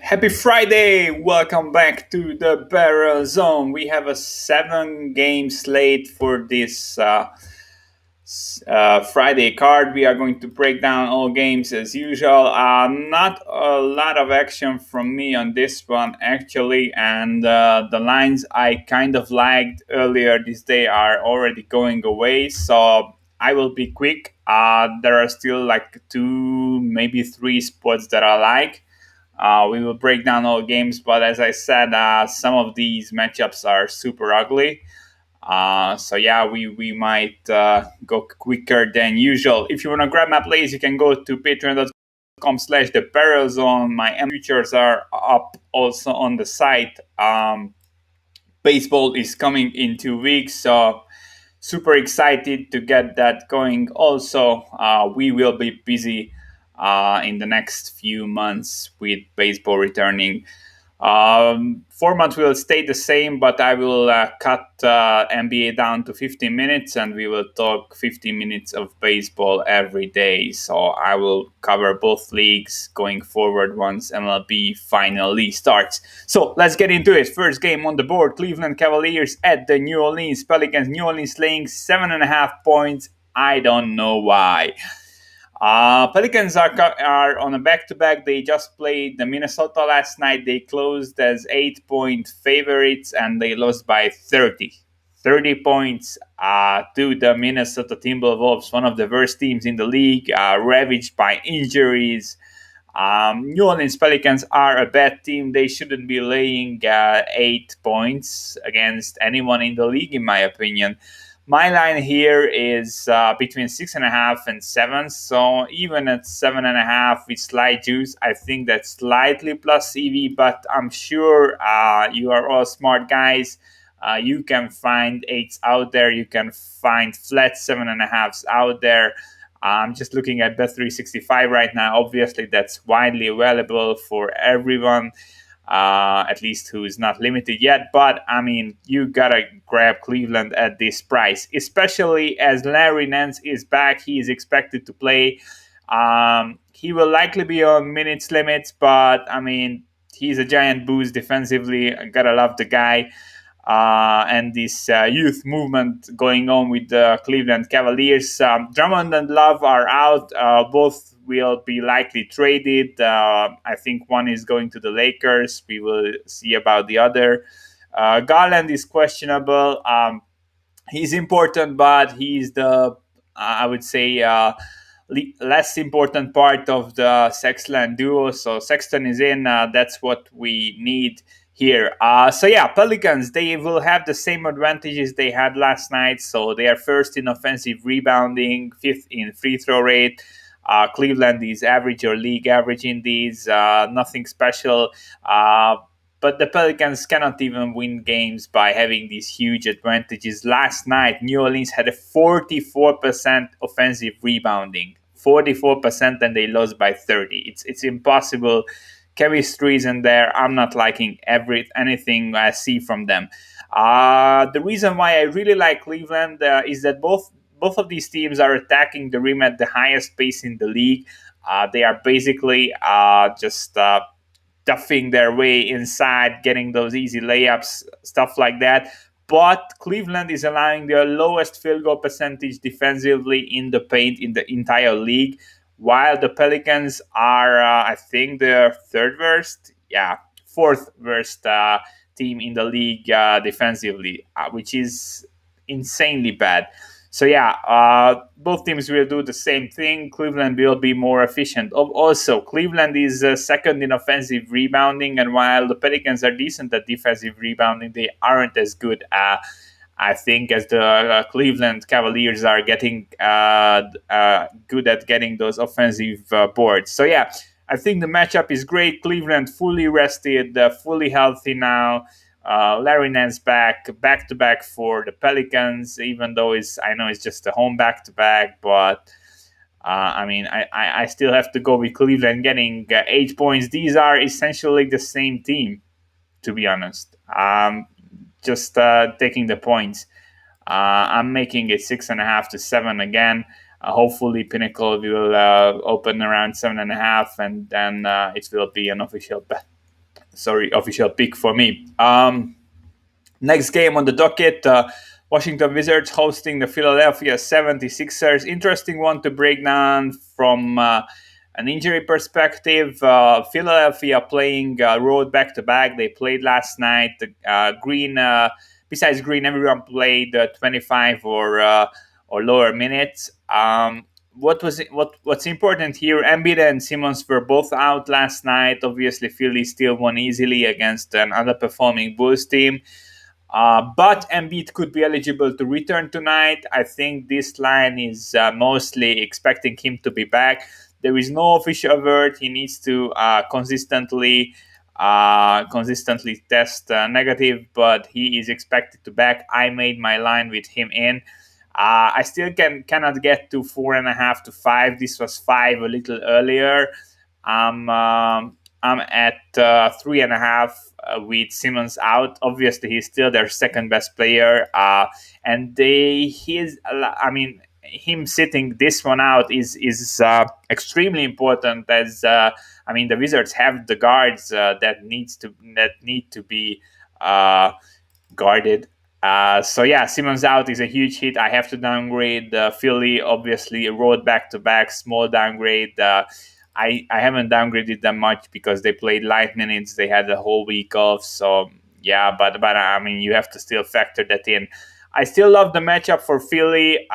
Happy Friday! Welcome back to the Barrel Zone. We have a 7 game slate for this Friday card. We are going to break down all games as usual. Not a lot of action from me on this one actually, and the lines I kind of liked earlier this day are already going away, so I will be quick. There are still like 2, maybe 3 spots that I like. We will break down all games, but as I said, some of these matchups are super ugly. So yeah, we might go quicker than usual. If you want to grab my plays, you can go to patreon.com/the barrel zone. My futures are up also on the site. Baseball is coming in 2 weeks, so super excited to get that going. Also, we will be busy in the next few months with baseball returning. Format will stay the same, but I will cut NBA down to 15 minutes and we will talk 15 minutes of baseball every day. So I will cover both leagues going forward once MLB finally starts. So let's get into it. First game on the board, Cleveland Cavaliers at the New Orleans Pelicans. New Orleans laying 7.5 points. I don't know why. Pelicans are on a back-to-back. They just played the Minnesota last night. They closed as 8-point favorites and they lost by 30. 30 points to the Minnesota Timberwolves, one of the worst teams in the league, ravaged by injuries. New Orleans Pelicans are a bad team. They shouldn't be laying 8 points against anyone in the league, in my opinion. My line here is between 6.5 and 7. So even at 7.5 with slight juice, I think that's slightly plus EV. But I'm sure you are all smart guys. You can find 8s out there. You can find flat 7.5s out there. I'm just looking at Bet365 right now. Obviously, that's widely available for everyone. At least who is not limited yet. But I mean, you gotta grab Cleveland at this price, especially as Larry Nance is back. He is expected to play. He will likely be on minutes limits, but I mean, he's a giant boost defensively. I gotta love the guy. And this youth movement going on with the Cleveland Cavaliers. Drummond and Love are out. Both will be likely traded. I think one is going to the Lakers. We will see about the other. Garland is questionable. He's important, but he's the, I would say, less important part of the Sexton duo. So Sexton is in. That's what we need here. So yeah, Pelicans, they will have the same advantages they had last night. So they are first in offensive rebounding, fifth in free throw rate. Cleveland is average or league average in these. Nothing special. But the Pelicans cannot even win games by having these huge advantages. Last night, New Orleans had a 44% offensive rebounding. 44%, and they lost by 30. It's impossible. Chemistry isn't there. I'm not liking anything I see from them. The reason why I really like Cleveland is that both of these teams are attacking the rim at the highest pace in the league. They are basically just stuffing their way inside, getting those easy layups, stuff like that. But Cleveland is allowing their lowest field goal percentage defensively in the paint in the entire league, while the Pelicans are, I think, the third worst, fourth worst team in the league defensively, which is insanely bad. So both teams will do the same thing. Cleveland will be more efficient. Also, Cleveland is second in offensive rebounding, and while the Pelicans are decent at defensive rebounding, they aren't as good, I think, as the Cleveland Cavaliers are getting good at getting those offensive boards. So I think the matchup is great. Cleveland fully rested, fully healthy now. Larry Nance back to back for the Pelicans, even though I know it's just a home back to back, but I still have to go with Cleveland getting 8 points. These are essentially the same team, to be honest. Just taking the points. I'm making it 6.5 to 7 again. Hopefully, Pinnacle will open around 7.5, and then it will be an official bet. official pick for me. Next game on the docket, Washington Wizards hosting the Philadelphia 76ers. Interesting one to break down from an injury perspective. Philadelphia playing road back to back. They played last night. Besides Green, everyone played 25 or lower minutes. What's important here? Embiid and Simmons were both out last night. Obviously, Philly still won easily against an underperforming Bulls team. But Embiid could be eligible to return tonight. I think this line is mostly expecting him to be back. There is no official word. He needs to consistently test negative, but he is expected to back. I made my line with him in. I still cannot get to 4.5 to 5. This was 5 a little earlier. I'm at 3.5 with Simmons out. Obviously, he's still their second best player, and him sitting this one out is extremely important. As the Wizards have the guards that need to be guarded. So yeah, Simmons out is a huge hit. I have to downgrade Philly. Obviously, road back to back, small downgrade. I haven't downgraded them much because they played light minutes. They had a whole week off. So yeah, but you have to still factor that in. I still love the matchup for Philly.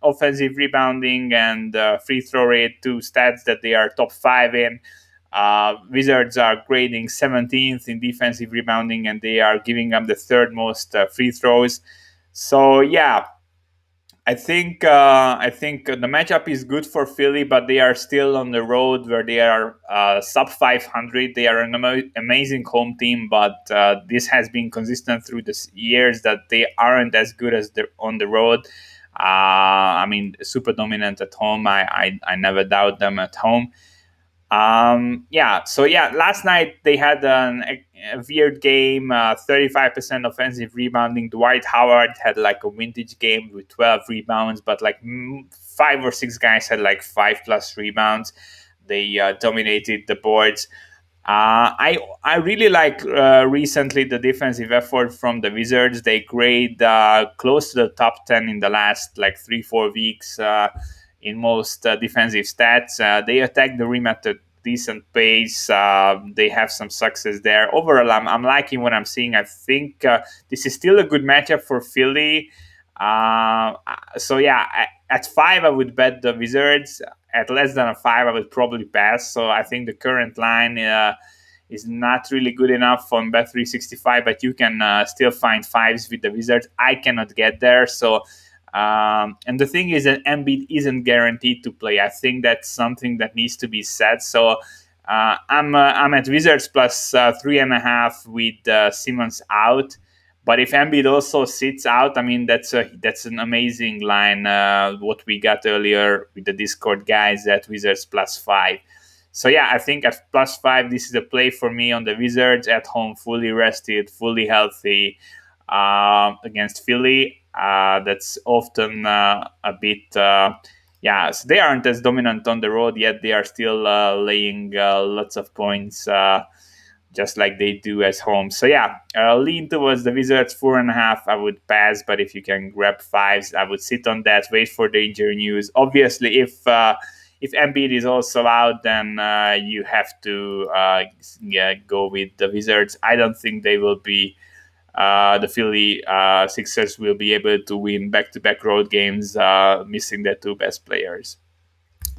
Offensive rebounding and free throw rate, two stats that they are top 5 in. Wizards are grading 17th in defensive rebounding, and they are giving up the third most free throws. So yeah, I think the matchup is good for Philly, but they are still on the road where they are sub 500. They are an amazing home team, but this has been consistent through the years that they aren't as good as they're on the road. Super dominant at home. I never doubt them at home. Last night they had a weird game, 35% offensive rebounding. Dwight Howard had like a vintage game with 12 rebounds, but like 5 or 6 guys had like 5+ rebounds. They dominated the boards. I really like recently the defensive effort from the Wizards. They grade close to the top 10 in the last like 3-4 weeks. In most defensive stats. They attack the rim at a decent pace. They have some success there. Overall, I'm liking what I'm seeing. I think this is still a good matchup for Philly. At 5, I would bet the Wizards. At less than a 5, I would probably pass. So I think the current line is not really good enough on Bet365, but you can still find 5s with the Wizards. I cannot get there. So and the thing is that Embiid isn't guaranteed to play. I think that's something that needs to be said. So I'm at Wizards plus 3.5 with Simmons out. But if Embiid also sits out, that's an amazing line. What we got earlier with the Discord guys at Wizards plus 5. So yeah, I think at plus 5, this is a play for me on the Wizards at home, fully rested, fully healthy against Philly. That's often a bit. So they aren't as dominant on the road yet. They are still laying lots of points, just like they do as home. So yeah, lean towards the Wizards 4.5. I would pass, but if you can grab 5s, I would sit on that. Wait for the injury news. Obviously, if Embiid is also out, then you have to go with the Wizards. I don't think they will be. The Philly Sixers will be able to win back-to-back road games, missing their 2 best players.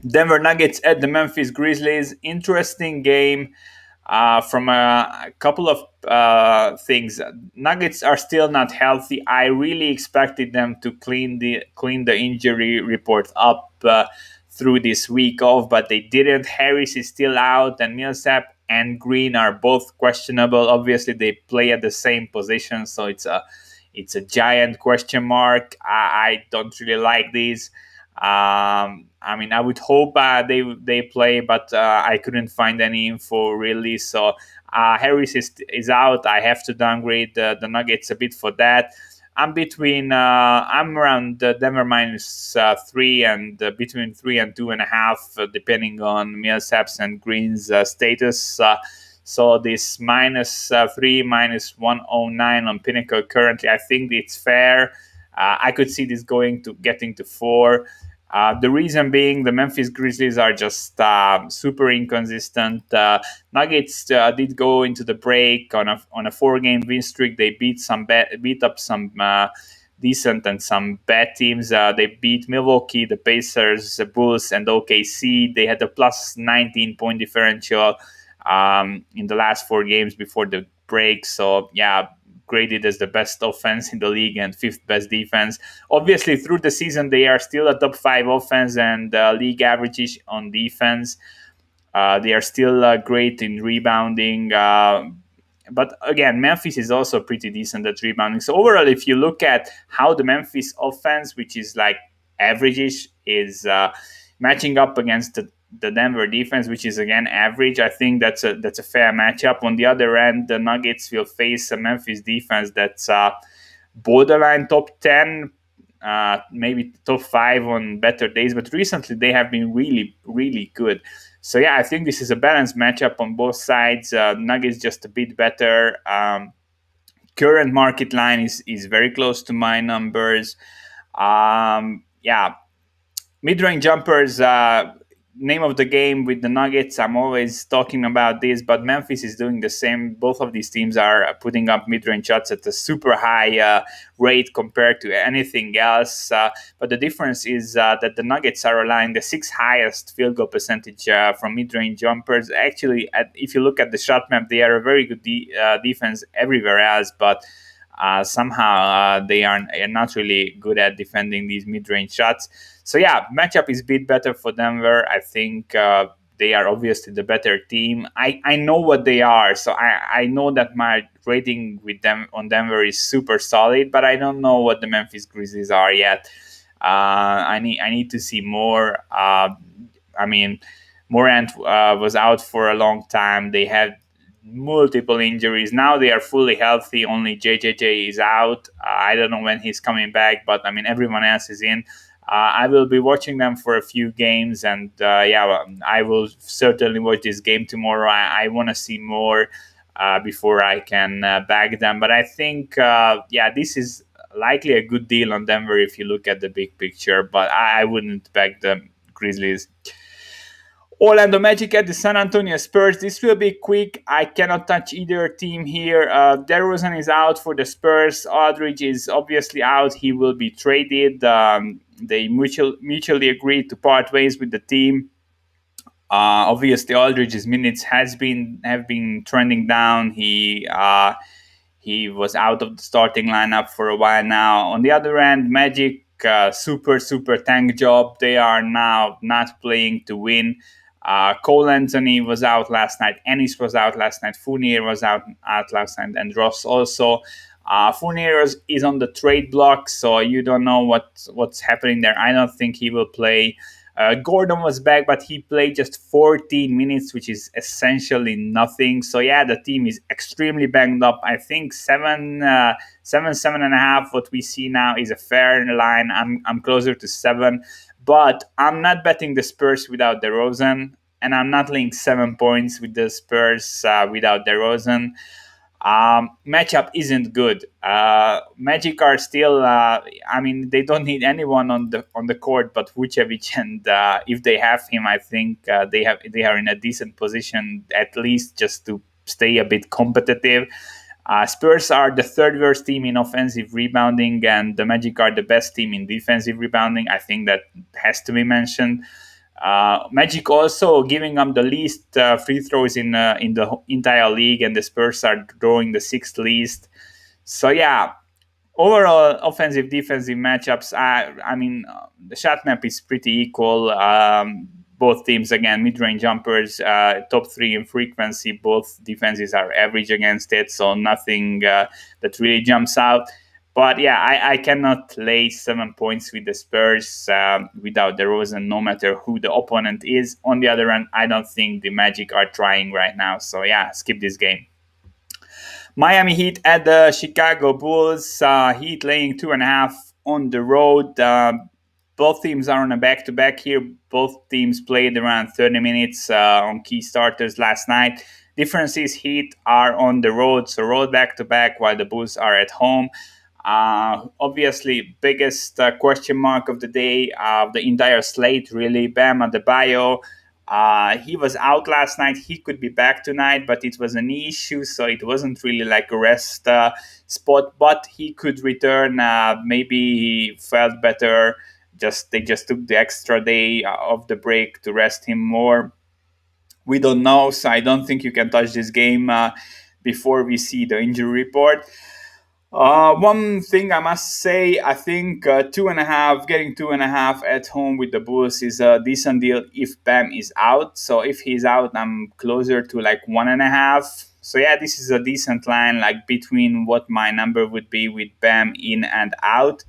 Denver Nuggets at the Memphis Grizzlies. Interesting game from a couple of things. Nuggets are still not healthy. I really expected them to clean the injury report up through this week off, but they didn't. Harris is still out, and Millsap and Green are both questionable. Obviously, they play at the same position, so it's a giant question mark. I don't really like these. I would hope they play, but I couldn't find any info really. So Harris is out. I have to downgrade the Nuggets a bit for that. I'm around Denver minus 3 and between 3 and 2.5, depending on Millsap's and Green's status. So this -3, -109 on Pinnacle currently, I think it's fair. I could see this going to getting to 4. The reason being the Memphis Grizzlies are just super inconsistent. Nuggets did go into the break on a 4-game win streak. They beat up some decent and some bad teams. They beat Milwaukee, the Pacers, the Bulls, and OKC. They had a plus 19-point differential in the last 4 games before the break. So yeah, graded as the best offense in the league and fifth best defense. Obviously, through the season, they are still a top 5 offense and league average on defense. They are still great in rebounding. But again, Memphis is also pretty decent at rebounding. So overall, if you look at how the Memphis offense, which is like average-ish, is matching up against the Denver defense, which is again average, I think that's a fair matchup. On the other end, the Nuggets will face a Memphis defense that's borderline top 10, maybe top 5 on better days, but recently they have been really, really good. So yeah, I think this is a balanced matchup on both sides. Nuggets just a bit better. Current market line is very close to my numbers. Yeah, mid-range jumpers, name of the game with the Nuggets. I'm always talking about this, but Memphis is doing the same. Both of these teams are putting up mid-range shots at a super high rate compared to anything else. But the difference is that the Nuggets are allowing the 6th highest field goal percentage from mid-range jumpers. Actually, if you look at the shot map, they are a very good defense everywhere else, but somehow they are not really good at defending these mid-range shots. So yeah, matchup is a bit better for Denver. I think they are obviously the better team. I know what they are, so I know that my rating with them on Denver is super solid, but I don't know what the Memphis Grizzlies are yet. I need to see more. I mean, Morant was out for a long time. They had multiple injuries. Now they are fully healthy. Only JJJ is out. I don't know when he's coming back, but I mean everyone else is in. I will be watching them for a few games, and I will certainly watch this game tomorrow. I want to see more before I can back them. But I think, this is likely a good deal on Denver if you look at the big picture. But I wouldn't back the Grizzlies. Orlando Magic at the San Antonio Spurs. This will be quick. I cannot touch either team here. DeRozan is out for the Spurs. Aldridge is obviously out. He will be traded. They mutually agreed to part ways with the team. Obviously, Aldridge's minutes have been trending down. He was out of the starting lineup for a while now. On the other end, Magic, super tank job. They are now not playing to win. Cole Anthony was out last night. Ennis was out last night. Fournier was out last night, and Ross also. Fournier is on the trade block, so you don't know what's happening there. I don't think he will play. Gordon was back, but he played just 14 minutes, which is essentially nothing. So yeah, the team is extremely banged up. I think 7.5. What we see now is a fair line. I'm closer to 7, but I'm not betting the Spurs without DeRozan, and I'm not laying 7 points with the Spurs without DeRozan. Matchup isn't good. Magic are still. They don't need anyone on the court but Vucevic, and if they have him, I think they are in a decent position at least just to stay a bit competitive. Spurs are the 3rd worst team in offensive rebounding, and the Magic are the best team in defensive rebounding. I think that has to be mentioned. Magic also giving them the least free throws in the entire league, and the Spurs are drawing the 6th least. So yeah, overall offensive defensive matchups. The shot map is pretty equal. Both teams again mid-range jumpers, top 3 in frequency. Both defenses are average against it, so nothing that really jumps out. But yeah, I cannot lay 7 points with the Spurs without DeRozan, no matter who the opponent is. On the other hand, I don't think the Magic are trying right now. So yeah, skip this game. Miami Heat at the Chicago Bulls. Heat laying 2.5 on the road. Both teams are on a back-to-back here. Both teams played around 30 minutes on key starters last night. Difference is Heat are on the road, so road back to back, while the Bulls are at home. Obviously, biggest question mark of the day, the entire slate, really. Bam Adebayo. He was out last night. He could be back tonight, but it was a knee issue, so it wasn't really like a rest spot. But he could return. Maybe he felt better. They just took the extra day of the break to rest him more. We don't know, so I don't think you can touch this game before we see the injury report. One thing I must say, I think 2.5, getting 2.5 at home with the Bulls is a decent deal if Bam is out. So if he's out, I'm closer to like 1.5. So yeah, this is a decent line, like between what my number would be with Bam in and out.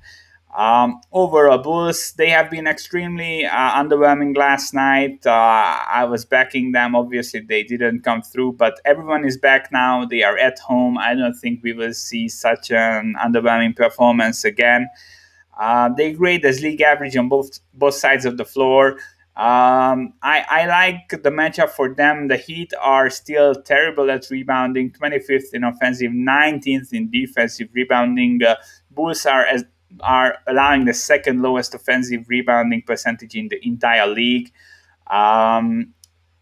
Overall, Bulls, they have been extremely underwhelming last night. I was backing them. Obviously, they didn't come through, but everyone is back now. They are at home. I don't think we will see such an underwhelming performance again. They grade as league average on both sides of the floor. I like the matchup for them. The Heat are still terrible at rebounding, 25th in offensive, 19th in defensive rebounding. Bulls are allowing the second lowest offensive rebounding percentage in the entire league.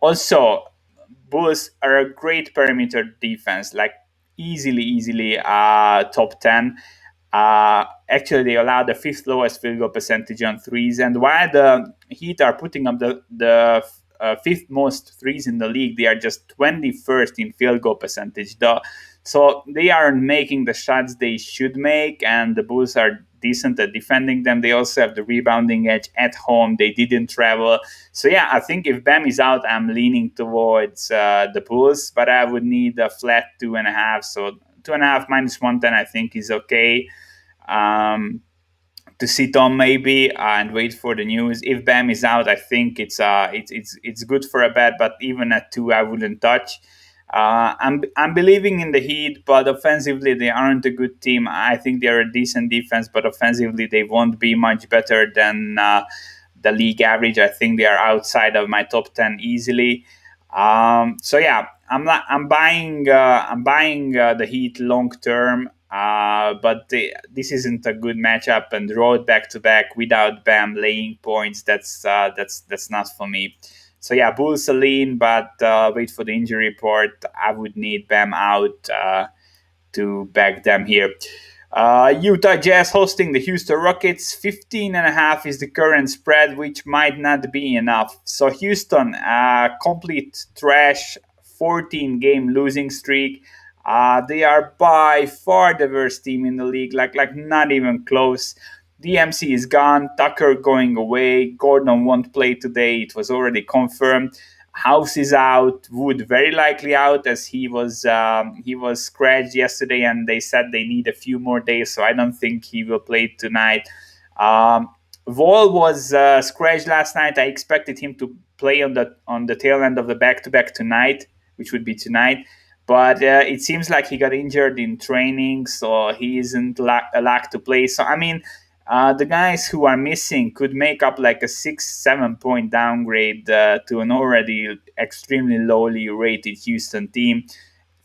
Also, Bulls are a great perimeter defense, like easily top 10. Actually, they allow the fifth lowest field goal percentage on threes, and while the Heat are putting up the fifth most threes in the league, they are just 21st in field goal percentage. So they aren't making the shots they should make, and the Bulls are decent at defending them. They also have the rebounding edge at home. They didn't travel. So yeah, I think if Bam is out, I'm leaning towards the Bulls, but I would need a flat 2.5. So 2.5 minus 110, I think, is okay. To sit on maybe and wait for the news. If Bam is out, I think it's good for a bet, but even at 2, I wouldn't touch. I'm believing in the Heat, but offensively they aren't a good team. I think they're a decent defense, but offensively they won't be much better than the league average. I think they are outside of my top 10 easily. So yeah, I'm buying the Heat long term. But this isn't a good matchup, and road back to back without Bam laying points. That's not for me. So yeah, Bulls a lean, but wait for the injury report. I would need Bam out to back them here. Utah Jazz hosting the Houston Rockets. 15.5 is the current spread, which might not be enough. So Houston, complete trash, 14-game losing streak. They are by far the worst team in the league, like not even close. DMC is gone, Tucker going away, Gordon won't play today, it was already confirmed. House is out, Wood very likely out, as he was scratched yesterday, and they said they need a few more days, so I don't think he will play tonight. Wall was scratched last night. I expected him to play on the tail end of the back-to-back tonight, which would be tonight. But it seems like he got injured in training, so he isn't allowed to play. So I mean, the guys who are missing could make up like a 6-7 point downgrade to an already extremely lowly rated Houston team,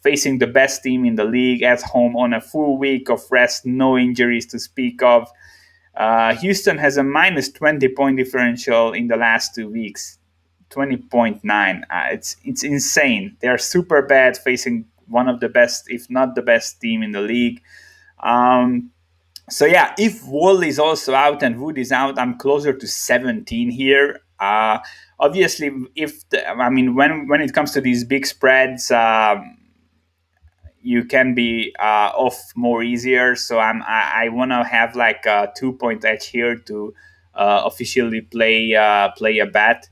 facing the best team in the league at home on a full week of rest, no injuries to speak of. Houston has a minus 20 point differential in the last 2 weeks. 20.9. It's insane. They are super bad, facing one of the best, if not the best team in the league. So yeah, if Wall is also out and Wood is out, I'm closer to 17 here. Obviously, when it comes to these big spreads, you can be off more easier. So I want to have like a 2 point edge here to officially play a bet.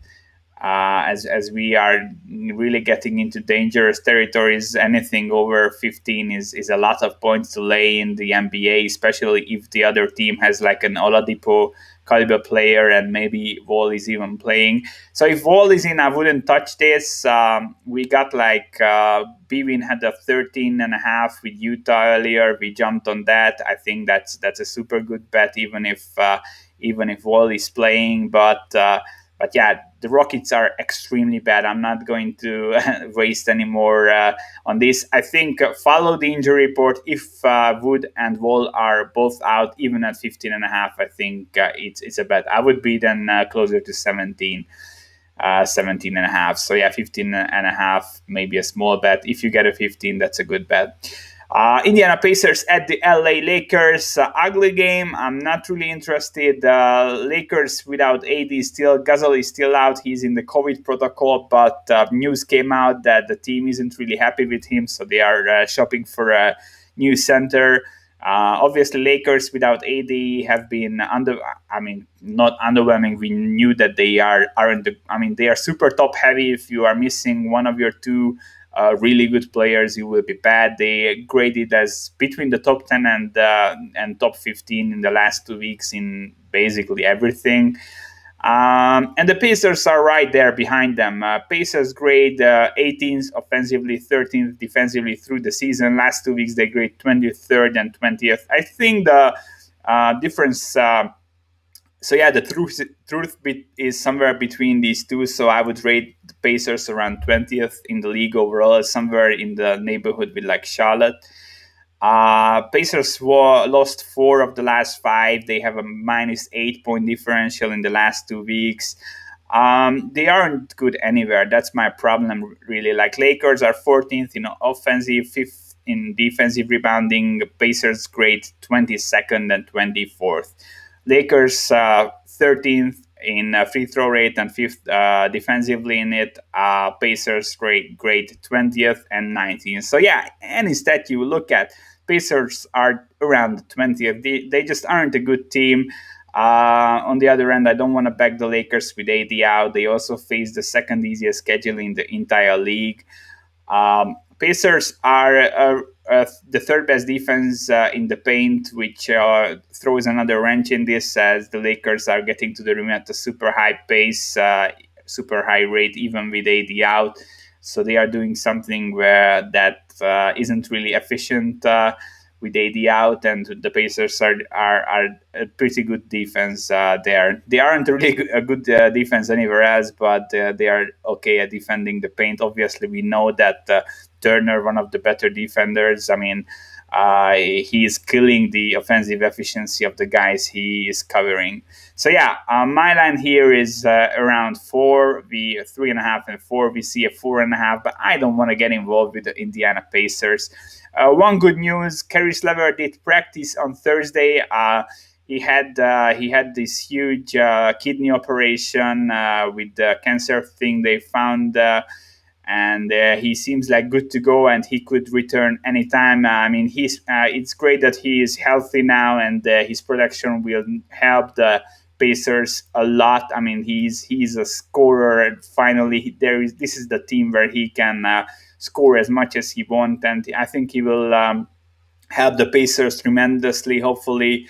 As we are really getting into dangerous territories. Anything over 15 is a lot of points to lay in the NBA, especially if the other team has like an Oladipo caliber player and maybe Wall is even playing. So if Wall is in, I wouldn't touch this. We got like Bwin had a 13.5 with Utah earlier. We jumped on that. I think that's a super good bet, even if Wall is playing. But But yeah, the Rockets are extremely bad. I'm not going to waste any more on this. I think follow the injury report. If Wood and Wall are both out, even at 15.5, I think it's a bet. I would be then closer to 17. 17 and a half. So yeah, 15 and a half, maybe a small bet. If you get a 15, that's a good bet. Indiana Pacers at the LA Lakers. Ugly game. I'm not really interested. Lakers without AD still. Gasol is still out. He's in the COVID protocol, but news came out that the team isn't really happy with him, so they are shopping for a new center. Obviously, Lakers without AD have been I mean, not underwhelming. We knew that they aren't. I mean, they are super top heavy. If you are missing one of your two really good players, you will be bad. They graded as between the top 10 and top 15 in the last 2 weeks in basically everything. And the Pacers are right there behind them. Pacers grade 18th offensively, 13th defensively through the season. Last 2 weeks they grade 23rd and 20th. I think the difference. So yeah, the truth bit is somewhere between these two. So I would rate the Pacers around 20th in the league overall, somewhere in the neighborhood with like Charlotte. Pacers lost 4 of the last 5. They have a minus 8 point differential in the last 2 weeks. They aren't good anywhere. That's my problem, really. Like Lakers are 14th in offensive, 5th in defensive rebounding. Pacers grade 22nd and 24th. Lakers 13th in free throw rate and 5th defensively in it. Pacers grade 20th and 19th. So yeah, any stat you look at, Pacers are around 20th. They just aren't a good team. On the other end, I don't want to back the Lakers with AD out. They also face the second easiest schedule in the entire league. Pacers are the third best defense in the paint, which throws another wrench in this as the Lakers are getting to the rim at a super high pace, super high rate, even with AD out. So they are doing something where that isn't really efficient with AD out, and the Pacers are a pretty good defense there. They aren't really a good defense anywhere else, but they are okay at defending the paint. Obviously, we know that Turner, one of the better defenders. I mean, he is killing the offensive efficiency of the guys he is covering. So yeah, my line here is around 4. We 3.5 and 4. We see a 4.5, but I don't want to get involved with the Indiana Pacers. One good news: Caris LeVert did practice on Thursday. He had this huge kidney operation with the cancer thing they found. And he seems like good to go, and he could return anytime. I mean, it's great that he is healthy now, and his production will help the Pacers a lot. I mean, he's a scorer, and finally, this is the team where he can score as much as he wants, and I think he will help the Pacers tremendously. Hopefully,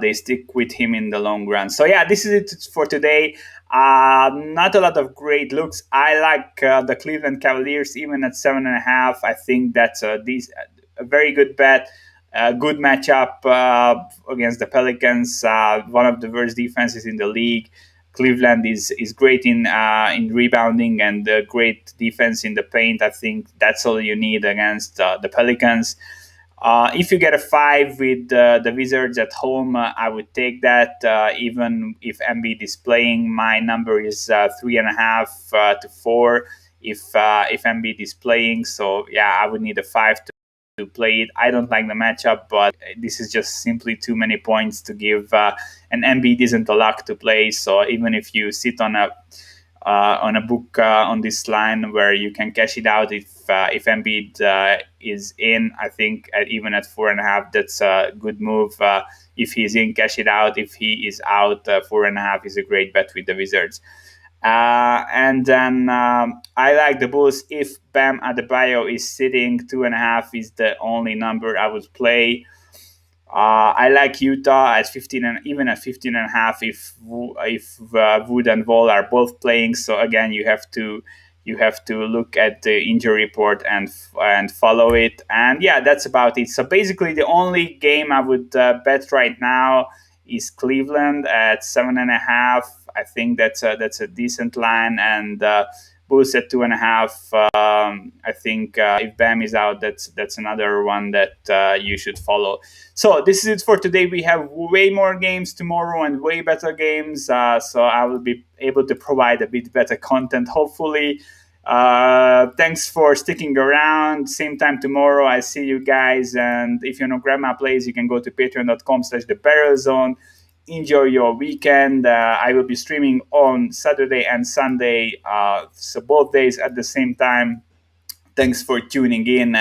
they stick with him in the long run. So yeah, this is it for today. Not a lot of great looks. I like the Cleveland Cavaliers even at 7.5. I think that's a very good bet. Good matchup against the Pelicans. One of the worst defenses in the league. Cleveland is great in rebounding and great defense in the paint. I think that's all you need against the Pelicans. If you get a 5 with the Wizards at home, I would take that. Even if Embiid is playing, my number is 3.5 to 4. If Embiid is playing, so yeah, I would need a 5 to play it. I don't like the matchup, but this is just simply too many points to give. And Embiid isn't a lock to play, so even if you sit on a book on this line where you can cash it out if Embiid is in. I think even at 4.5, that's a good move. If he's in, cash it out. If he is out, 4.5 is a great bet with the Wizards. And then I like the Bulls. If Bam Adebayo is sitting, 2.5 is the only number I would play. I like Utah at 15 and even at 15.5 if Wood and Wall are both playing. So again, you have to look at the injury report and follow it. And yeah, that's about it. So basically, the only game I would bet right now is Cleveland at 7.5. I think that's a decent line, and Bulls at 2.5. I think if Bam is out, that's another one that you should follow. So this is it for today. We have way more games tomorrow and way better games. So I will be able to provide a bit better content, hopefully. Thanks for sticking around. Same time tomorrow. I see you guys. And if you want to grab my plays, you can go to patreon.com/the Barrel Zone. Enjoy your weekend. I will be streaming on Saturday and Sunday, so both days at the same time. Thanks for tuning in.